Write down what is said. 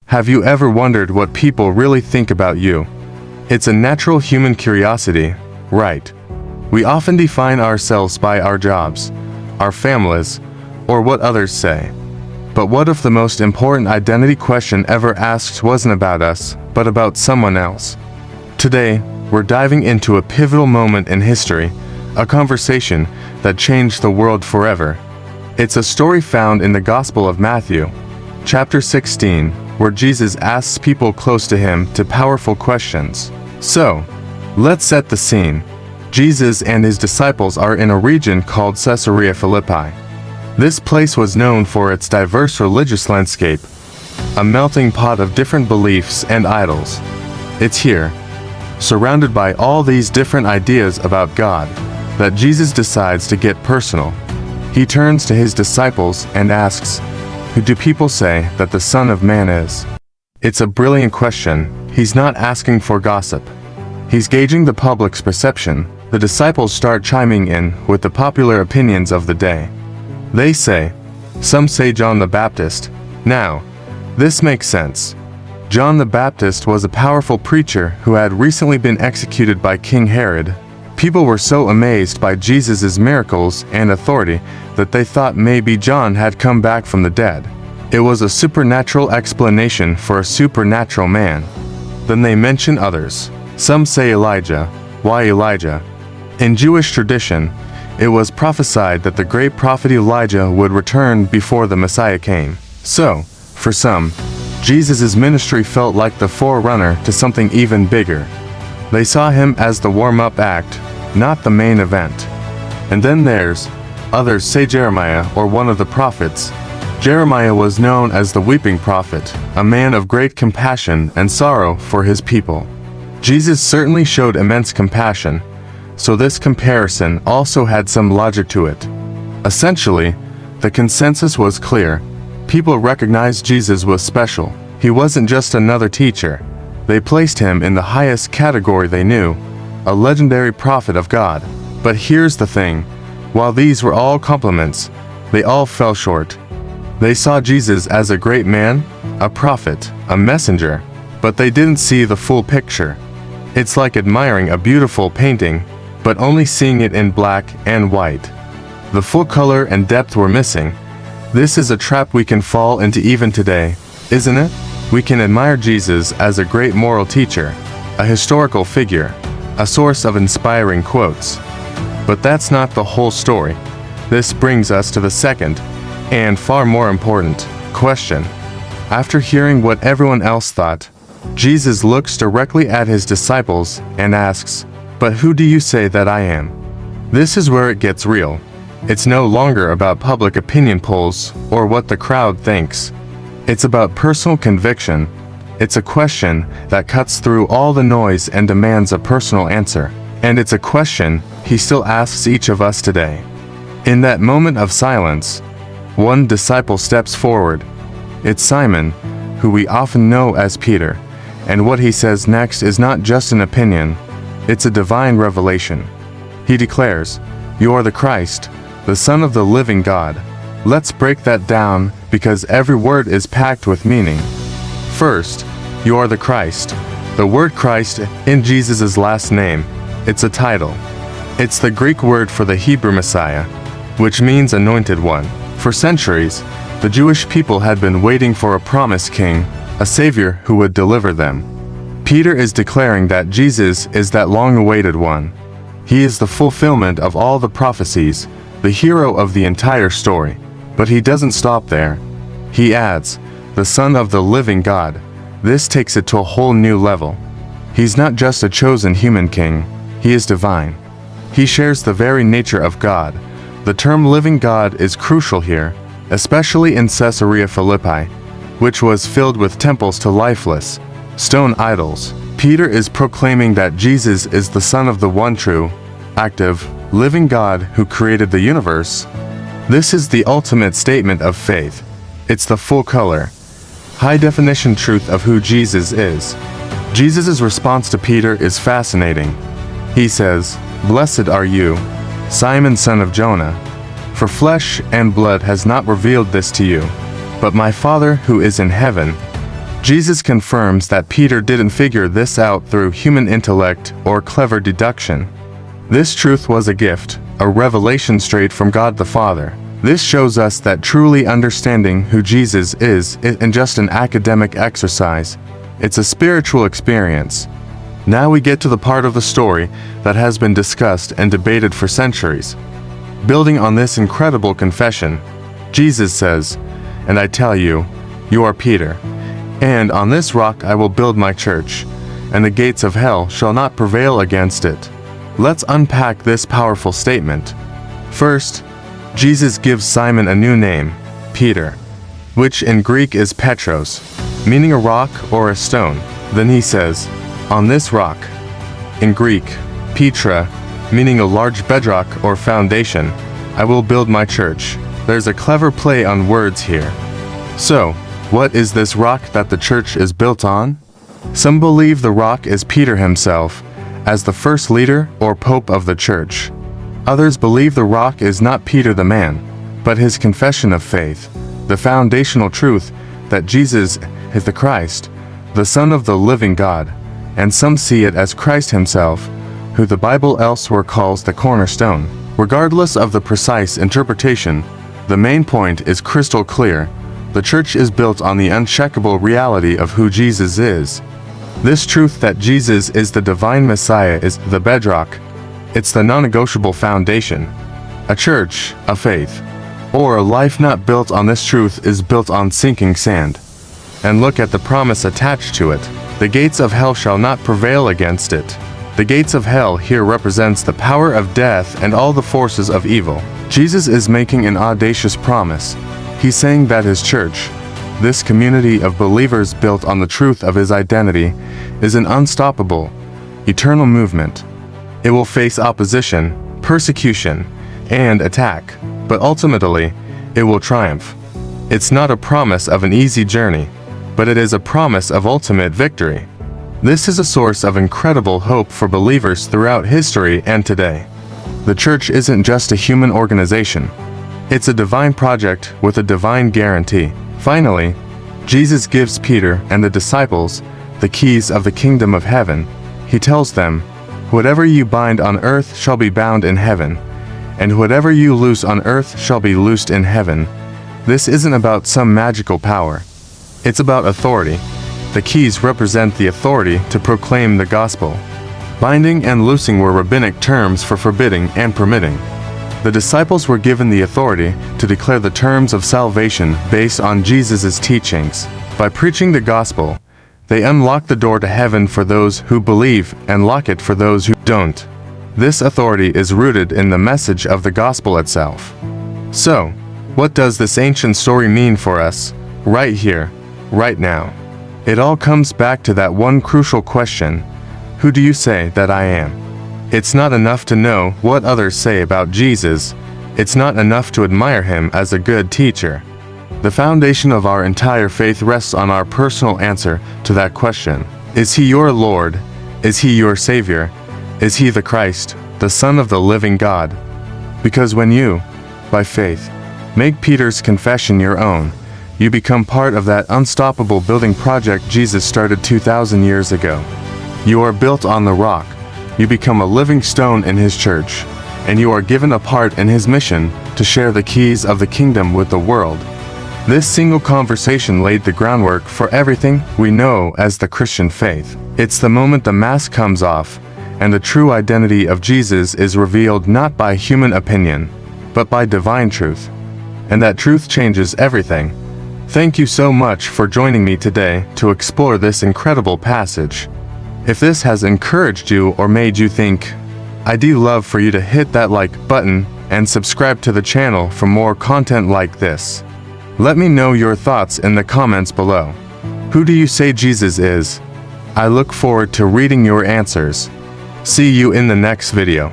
Have you ever wondered what people really think about you? It's a natural human curiosity, right? We often define ourselves by our jobs, our families, or what others say. But what if the most important identity question ever asked wasn't about us, but about someone else? Today, we're diving into a pivotal moment in history, a conversation that changed the world forever. It's a story found in the Gospel of Matthew, chapter 16, where Jesus asks people close to him powerful questions. So, let's set the scene. Jesus and his disciples are in a region called Caesarea Philippi. This place was known for its diverse religious landscape, a melting pot of different beliefs and idols. It's here, surrounded by all these different ideas about God, that Jesus decides to get personal. He turns to his disciples and asks, "Who do people say that the Son of Man is?" It's a brilliant question. He's not asking for gossip. He's gauging the public's perception. The disciples start chiming in with the popular opinions of the day. They say, some say John the Baptist. Now, this makes sense. John the Baptist was a powerful preacher who had recently been executed by King Herod. People were so amazed by Jesus' miracles and authority that they thought maybe John had come back from the dead. It was a supernatural explanation for a supernatural man. Then they mention others. Some say Elijah. Why Elijah? In Jewish tradition, it was prophesied that the great prophet Elijah would return before the Messiah came. So, for some, Jesus' ministry felt like the forerunner to something even bigger. They saw him as the warm-up act, not the main event. And then others say Jeremiah or one of the prophets. Jeremiah was known as the weeping prophet, a man of great compassion and sorrow for his people. Jesus certainly showed immense compassion, so this comparison also had some logic to it. Essentially, the consensus was clear. People recognized Jesus was special. He wasn't just another teacher. They placed him in the highest category they knew, a legendary prophet of God. But here's the thing. While these were all compliments, they all fell short. They saw Jesus as a great man, a prophet, a messenger, but they didn't see the full picture. It's like admiring a beautiful painting, but only seeing it in black and white. The full color and depth were missing. This is a trap we can fall into even today, isn't it? We can admire Jesus as a great moral teacher, a historical figure, a source of inspiring quotes. But that's not the whole story. This brings us to the second, and far more important, question. After hearing what everyone else thought, Jesus looks directly at his disciples and asks, "But who do you say that I am?" This is where it gets real. It's no longer about public opinion polls or what the crowd thinks. It's about personal conviction. It's a question that cuts through all the noise and demands a personal answer. And it's a question he still asks each of us today. In that moment of silence, one disciple steps forward. It's Simon, who we often know as Peter. And what he says next is not just an opinion. It's a divine revelation. He declares, "You are the Christ, the Son of the living God." Let's break that down because every word is packed with meaning. First, you are the Christ. The word Christ in Jesus' last name, it's a title. It's the Greek word for the Hebrew Messiah, which means anointed one. For centuries, the Jewish people had been waiting for a promised king, a savior who would deliver them. Peter is declaring that Jesus is that long-awaited one. He is the fulfillment of all the prophecies, the hero of the entire story. But he doesn't stop there. He adds, the Son of the living God. This takes it to a whole new level. He's not just a chosen human king, he is divine. He shares the very nature of God. The term living God is crucial here, especially in Caesarea Philippi, which was filled with temples to lifeless, stone idols. Peter is proclaiming that Jesus is the Son of the one true, active, living God who created the universe. This is the ultimate statement of faith. It's the full color, high-definition truth of who Jesus is. Jesus' response to Peter is fascinating. He says, "Blessed are you, Simon son of Jonah, for flesh and blood has not revealed this to you, but my Father who is in heaven." Jesus confirms that Peter didn't figure this out through human intellect or clever deduction. This truth was a gift, a revelation straight from God the Father. This shows us that truly understanding who Jesus isn't just an academic exercise. It's a spiritual experience. Now we get to the part of the story that has been discussed and debated for centuries. Building on this incredible confession, Jesus says, "And I tell you, you are Peter, and on this rock I will build my church, and the gates of hell shall not prevail against it." Let's unpack this powerful statement. First, Jesus gives Simon a new name, Peter, which in Greek is Petros, meaning a rock or a stone. Then he says, "On this rock." In Greek, Petra, meaning a large bedrock or foundation, "I will build my church." There's a clever play on words here. So, what is this rock that the church is built on? Some believe the rock is Peter himself, as the first leader or pope of the church. Others believe the rock is not Peter the man, but his confession of faith, the foundational truth that Jesus is the Christ, the Son of the living God, and some see it as Christ himself, who the Bible elsewhere calls the cornerstone. Regardless of the precise interpretation, the main point is crystal clear. The church is built on the unshakable reality of who Jesus is. This truth that Jesus is the divine Messiah is the bedrock. It's the non-negotiable foundation. A church, a faith, or a life not built on this truth is built on sinking sand. And look at the promise attached to it. The gates of hell shall not prevail against it. The gates of hell here represents the power of death and all the forces of evil. Jesus is making an audacious promise. He's saying that his church, this community of believers built on the truth of his identity, is an unstoppable, eternal movement. It will face opposition, persecution, and attack, but ultimately, it will triumph. It's not a promise of an easy journey, but it is a promise of ultimate victory. This is a source of incredible hope for believers throughout history and today. The church isn't just a human organization. It's a divine project with a divine guarantee. Finally, Jesus gives Peter and the disciples the keys of the kingdom of heaven. He tells them, "Whatever you bind on earth shall be bound in heaven, and whatever you loose on earth shall be loosed in heaven." This isn't about some magical power. It's about authority. The keys represent the authority to proclaim the gospel. Binding and loosing were rabbinic terms for forbidding and permitting. The disciples were given the authority to declare the terms of salvation based on Jesus' teachings. By preaching the gospel, they unlock the door to heaven for those who believe and lock it for those who don't. This authority is rooted in the message of the gospel itself. So, what does this ancient story mean for us, right here, right now? It all comes back to that one crucial question: who do you say that I am? It's not enough to know what others say about Jesus. It's not enough to admire him as a good teacher. The foundation of our entire faith rests on our personal answer to that question. Is he your Lord? Is he your Savior? Is he the Christ, the Son of the living God? Because when you, by faith, make Peter's confession your own, you become part of that unstoppable building project Jesus started 2,000 years ago. You are built on the rock. You become a living stone in his church, and you are given a part in his mission to share the keys of the kingdom with the world. This single conversation laid the groundwork for everything we know as the Christian faith. It's the moment the mask comes off, and the true identity of Jesus is revealed not by human opinion, but by divine truth. And that truth changes everything. Thank you so much for joining me today to explore this incredible passage. If this has encouraged you or made you think, I'd love for you to hit that like button and subscribe to the channel for more content like this. Let me know your thoughts in the comments below. Who do you say Jesus is? I look forward to reading your answers. See you in the next video.